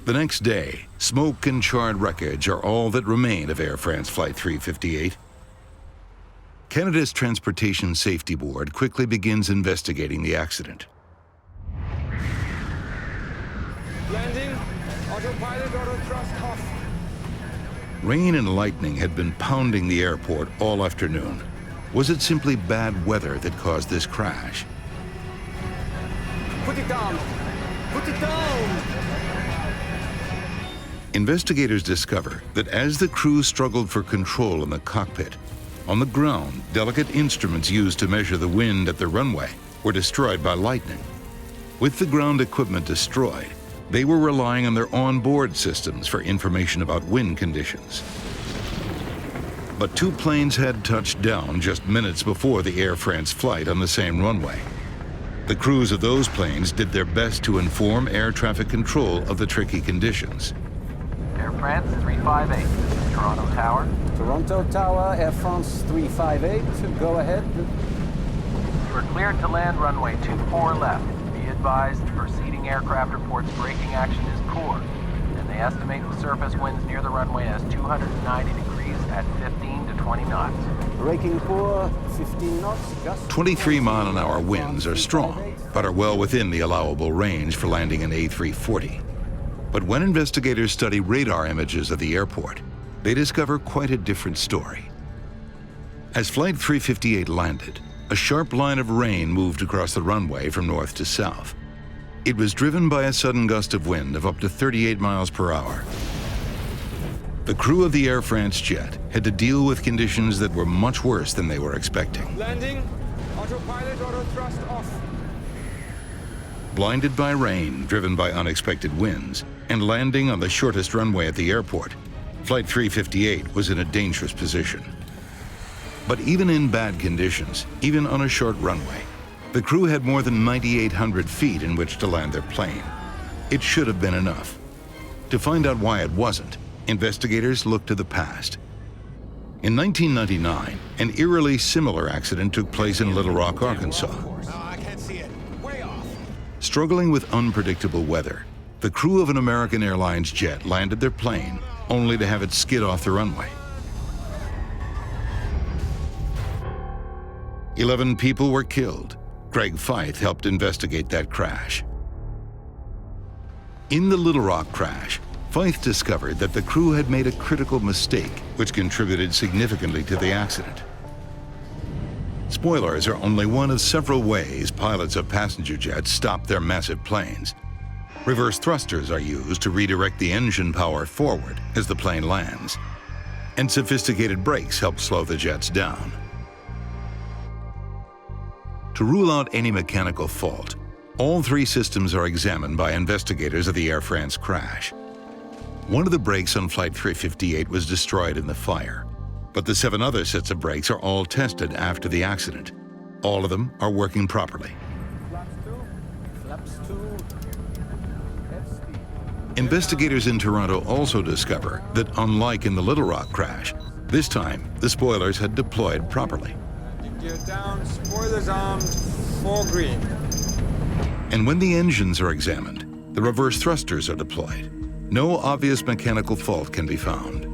The next day, smoke and charred wreckage are all that remain of Air France Flight 358. Canada's Transportation Safety Board quickly begins investigating the accident. Landing, autopilot, auto thrust off. Rain and lightning had been pounding the airport all afternoon. Was it simply bad weather that caused this crash? Put it down! Put it down! Investigators discover that as the crew struggled for control in the cockpit, on the ground, delicate instruments used to measure the wind at the runway were destroyed by lightning. With the ground equipment destroyed, they were relying on their onboard systems for information about wind conditions. But two planes had touched down just minutes before the Air France flight on the same runway. The crews of those planes did their best to inform air traffic control of the tricky conditions. Air France 358, this is Toronto Tower. Toronto Tower, Air France 358, go ahead. You are cleared to land runway 24 left. Be advised, preceding aircraft reports braking action is poor, and they estimate the surface winds near the runway as 290 degrees at 15 to 20 knots. Braking poor, 15 knots, gust. 23-mile-an-hour winds are strong, but are well within the allowable range for landing an A340. But when investigators study radar images of the airport, they discover quite a different story. As Flight 358 landed, a sharp line of rain moved across the runway from north to south. It was driven by a sudden gust of wind of up to 38 miles per hour. The crew of the Air France jet had to deal with conditions that were much worse than they were expecting. Landing, autopilot, auto thrust off. Blinded by rain, driven by unexpected winds, and landing on the shortest runway at the airport, Flight 358 was in a dangerous position. But even in bad conditions, even on a short runway, the crew had more than 9,800 feet in which to land their plane. It should have been enough. To find out why it wasn't, investigators looked to the past. In 1999, an eerily similar accident took place in Little Rock, Arkansas. Struggling with unpredictable weather, the crew of an American Airlines jet landed their plane only to have it skid off the runway. 11 people were killed. Greg Feith helped investigate that crash. In the Little Rock crash, Feith discovered that the crew had made a critical mistake, which contributed significantly to the accident. Spoilers are only one of several ways pilots of passenger jets stop their massive planes. Reverse thrusters are used to redirect the engine power forward as the plane lands, and sophisticated brakes help slow the jets down. To rule out any mechanical fault, all three systems are examined by investigators of the Air France crash. One of the brakes on Flight 358 was destroyed in the fire, but the 7 other sets of brakes are all tested after the accident. All of them are working properly. Flaps 2. Investigators in Toronto also discover that, unlike in the Little Rock crash, this time the spoilers had deployed properly. Gear down, spoilers armed, 4 green. And when the engines are examined, the reverse thrusters are deployed. No obvious mechanical fault can be found.